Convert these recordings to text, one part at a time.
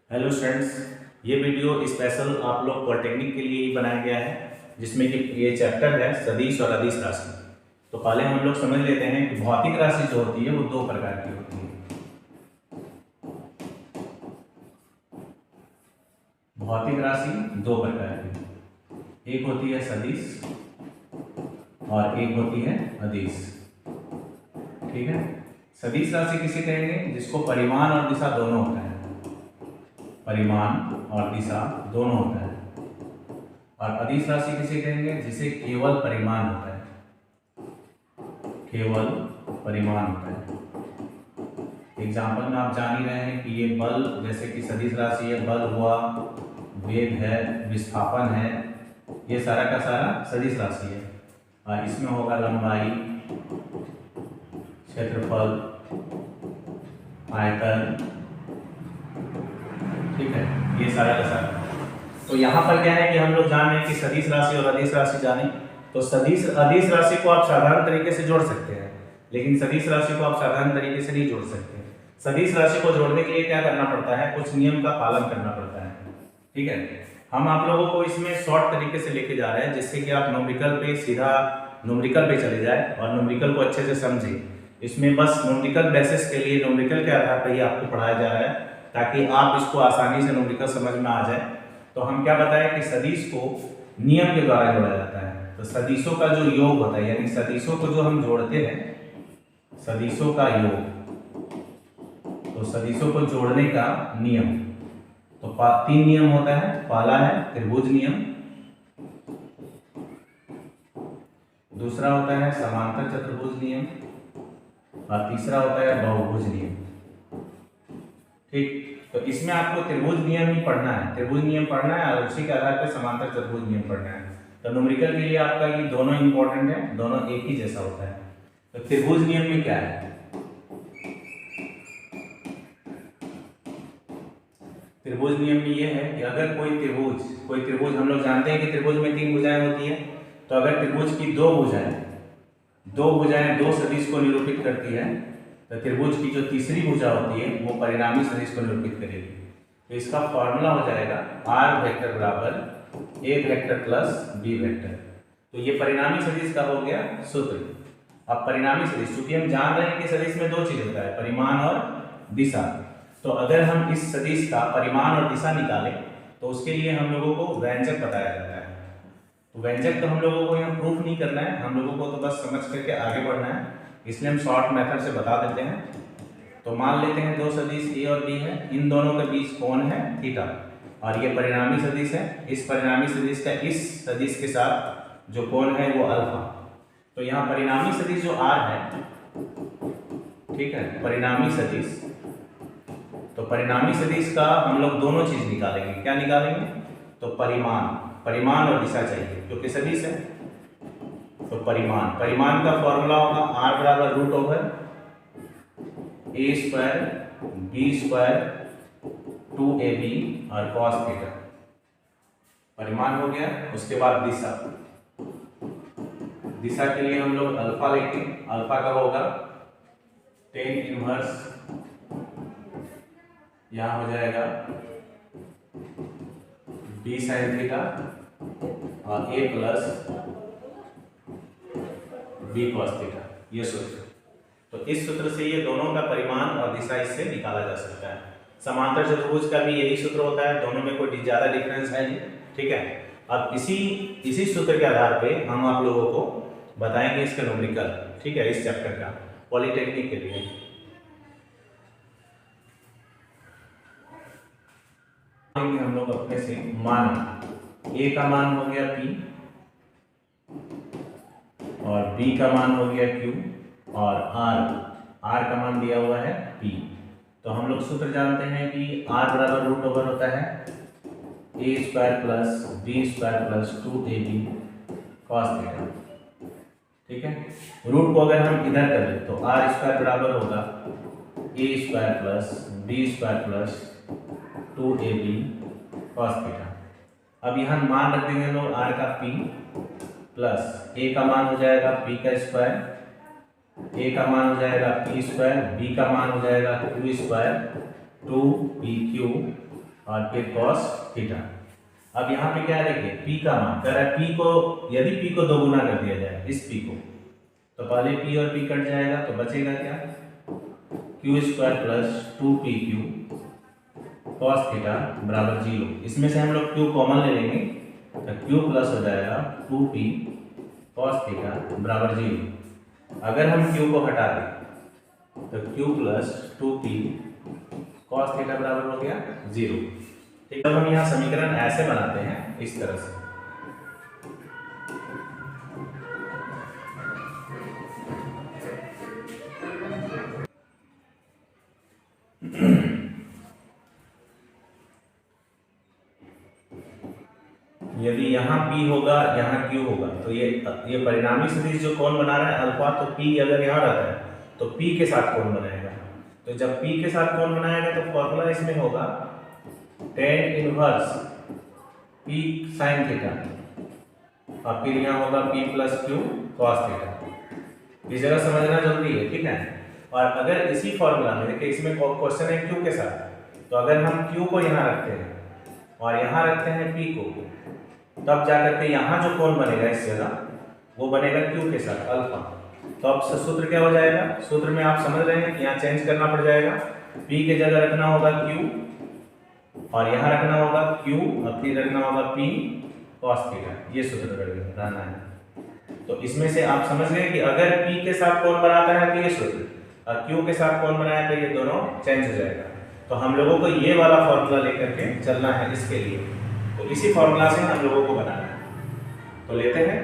Hello students, ये video special आप लोग पॉलिटेक्निक के लिए ही बनाया गया है, जिसमें कि ये चैप्टर है सदिश और अदिश राशि। तो पहले हम लोग समझ लेते हैं कि भौतिक राशि जो होती है वो दो प्रकार की होती है। भौतिक राशि दो प्रकार की, एक होती है सदिश और एक होती है अदिश। ठीक है, सदिश राशि किसे कहेंगे? जिसको परिमाण और दिशा दोनों होता है, परिमाण और दिशा दोनों होता है। और अदिश राशि किसे कहेंगे? जिसे केवल परिमाण होता है, केवल परिमाण होता है। एग्जाम्पल में आप जान ही रहे हैं कि ये बल, जैसे कि सदिश राशि है, बल हुआ, वेग है, विस्थापन है, ये सारा का सारा सदिश राशि है। और इसमें होगा लंबाई, क्षेत्रफल, आयतन, ठीक है, ये सारा का सारा। तो यहाँ पर क्या है कि हम लोग जान रहे हैं कि सदिश राशि और अदिश राशि जाने, तो सदिश अदिश राशि को आप साधारण तरीके से जोड़ सकते हैं, लेकिन सदिश राशि को आप साधारण तरीके से नहीं जोड़ सकते। सदिश राशि को जोड़ने के लिए क्या करना पड़ता है? कुछ नियम का पालन करना पड़ता है। ठीक है, हम आप लोगों को इसमें शॉर्ट तरीके से लेके जा रहे हैं, जिससे कि आप न्यूमेरिकल पे सीधा न्यूमेरिकल पे चले जाए और न्यूमेरिकल को अच्छे से समझें। इसमें बस न्यूमेरिकल बेसिस के लिए, न्यूमेरिकल के आधार पर ही आपको पढ़ाया जा रहा है, ताकि आप इसको आसानी से न्यूमेरिकल समझ में आ जाए। तो हम क्या बताएं कि सदिश को नियम के द्वारा जोड़ा जाता है। तो सदिशों का जो योग होता है, यानी सदिशों को जो हम जोड़ते हैं, सदिशों का योग, तो सदिशों को जोड़ने का नियम, तो तीन नियम होता है। पहला है त्रिभुज नियम, दूसरा होता है समांतर चतुर्भुज नियम, और तीसरा होता है बहुभुज नियम। ठीक, तो इसमें आपको त्रिभुज नियम ही पढ़ना है, त्रिभुज नियम पढ़ना है, और उसी के आधार पर समांतर चतुर्भुज नियम पढ़ना है। तो न्यूमेरिकल के लिए आपका ये दोनों इंपॉर्टेंट है, दोनों एक ही जैसा होता है। तो त्रिभुज नियम में क्या है? त्रिभुज नियम में ये है कि अगर कोई त्रिभुज हम लोग जानते हैं कि त्रिभुज में तीन भुजाएं होती है, तो अगर त्रिभुज की दो भुजाएं दो सदिश को निरूपित करती है, तो त्रिभुज की जो तीसरी भुजा होती है वो परिणामी सदिश को निरूपित करेगी। तो इसका फॉर्मूला हो जाएगा आर वेक्टर बराबर ए वेक्टर प्लस बी वेक्टर। तो ये परिणामी सदिश का हो गया सूत्र। अब परिणामी सदिश, चूंकि हम जान रहे हैं कि सदिश में दो चीज होता है, परिमाण और दिशा, तो अगर हम इस सदिश का परिमाण और दिशा निकालें तो उसके लिए हम लोगों को व्यंजक बताया जाता है। तो व्यंजक तो हम लोगों को यहाँ प्रूफ नहीं करना है, हम लोगों को तो बस समझ करके आगे बढ़ना है, इसलिए हम शॉर्ट मेथड से बता देते हैं। तो मान लेते हैं दो सदिश ए और बी है, इन दोनों के बीच कोण है थीटा, और ये परिणामी सदिश है। इस परिणामी सदिश का इस सदिश के साथ जो कोण है वो अल्फा। तो यहाँ परिणामी सदिश जो आर है, ठीक है, परिणामी सदिश, तो परिणामी सदिश का हम लोग दोनों चीज निकालेंगे। क्या निकालेंगे? तो परिमाण और दिशा चाहिए, क्योंकि सदिश है। तो परिमाण का फॉर्मूला होगा आर बराबर रूट ओवर ए स्क्वायर बी स्क्वायर 2ab और cos थीटा। परिमाण हो गया। उसके बाद दिशा के लिए हम लोग अल्फा लेंगे। अल्फा का होगा tan इनवर्स, यहाँ हो जाएगा b sin थीटा और a plus b cos theta, ये सूत्र। तो इस सूत्र से ये दोनों का परिमाण और दिशा इससे निकाला जा सकता है। समांतर चतुर्भुज का भी यही सूत्र होता है, दोनों में कोई ज्यादा डिफरेंस है नहीं। ठीक है, अब इसी सूत्र के आधार पे हम आप लोगों को बताएंगे इसका न्यूमेरिकल। ठीक है, इस चैप्टर का पॉलिटेक्निक के लिए। हम लोग अपने से मान ए का मान हो गया P और B का मान हो गया Q और R का मान दिया हुआ है P। तो हम लोग सूत्र जानते हैं कि R बराबर रूट ओवर होता है a square plus b square plus 2ab cos theta. ठीक है, रूट को अगर हम इधर कर लें तो R स्क्वायर बराबर होगा a square plus b square plus 2ab cos theta. अब यहाँ मान रख देंगे लोग R का P प्लस a का मान हो जाएगा p का स्क्वायर, a का मान हो जाएगा p स्क्वायर, b का मान हो जाएगा q स्क्वायर 2pq और फिर cos थीटा। अब यहाँ पे क्या है देखिए, p का मान कह रहा है, p को यदि p को 2 गुना कर दिया जाए इस p को, तो पहले p और p कट जाएगा तो बचेगा क्या, q square plus 2pq cos theta बराबर 0। इसमें से हम लोग q कॉमन ले लेंगे तो q प्लस हो जाएगा 2p cos थीटा बराबर 0। अगर हम q को हटा दें तो q plus 2p cos theta बराबर हो गया 0। ठीक है, अब हम यहाँ समीकरण ऐसे बनाते हैं इस तरह से। यदि यहाँ p होगा यहाँ q होगा तो ये परिणामी सदिश जो कौन बना रहा है अल्फा, तो p अगर यहाँ रहता है तो p के साथ कौन बनाएगा, तो जब p के साथ कौन बनाएगा तो फॉर्मूला इसमें होगा tan inverse p sin theta और फिर यहाँ होगा p plus q cos theta. इस जगह समझना जरूरी है, ठीक है। और अगर इसी फॉर्मूला में देखिए, इसमें क्वेश्चन है q के साथ, तो अगर हम q को यहाँ रखते हैं और यहाँ रखते हैं p को, तब जाकर के यहाँ जो कोण बनेगा इस जगह वो बनेगा q के साथ अल्फा। तो अब सूत्र क्या हो जाएगा, सूत्र में आप समझ रहे हैं कि यहाँ चेंज करना पड़ जाएगा, p के जगह रखना होगा q और यहाँ रखना होगा q और फिर रखना होगा p cos थीटा, ये सूत्र रहना है। तो इसमें से आप समझ गए कि अगर p के साथ कोण बनाता है तो ये सूत्र, और q के साथ कोण बनाया तो ये दोनों चेंज हो जाएगा। तो हम लोगों को ये वाला फॉर्मूला लेकर के चलना है इसके लिए, तो इसी फॉर्मूला से हम लोगों को बनाना है। तो लेते हैं,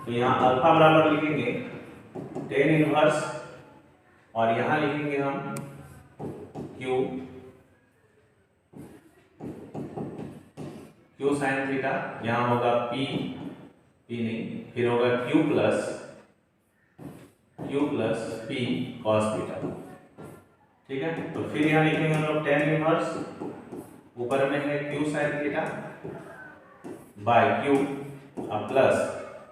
तो यहाँ अल्फा बराबर लिखेंगे tan इनवर्स और यहाँ लिखेंगे हम q sin थीटा, यहाँ होगा p नहीं, फिर होगा q plus p cos theta, ठीक है। तो फिर यहाँ लिखेंगे हम लोग tan इनवर्स, ऊपर में है q sin theta by q plus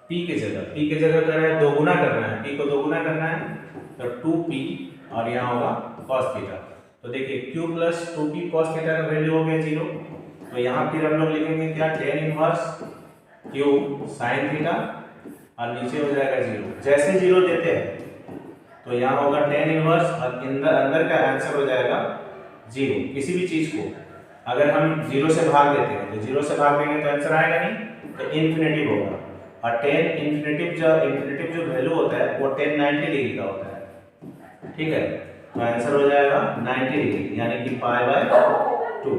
p के जगह कर रहे हैं 2 गुना करना है, p को 2 गुना करना है तो 2p और यहाँ होगा cos थीटा। तो देखिए q plus 2p cos theta का वैल्यू हो गया 0। तो यहाँ फिर हम लोग लिखेंगे क्या, tan inverse q sin theta और नीचे हो जाएगा 0। जैसे 0 देते हैं तो यहाँ होगा tan इनवर्स और अंदर का आंसर हो जाएगा 0। किसी भी चीज को अगर हम 0 से भाग देते हैं तो 0 से भाग देंगे तो आंसर आएगा नहीं, तो इन्फिनेटिव होगा। और tan इन्फिनेटिव जो वैल्यू होता है वो tan 90 डिग्री का होता है, ठीक है। तो आंसर हो जाएगा 90 डिग्री यानी कि पाई बाय 2।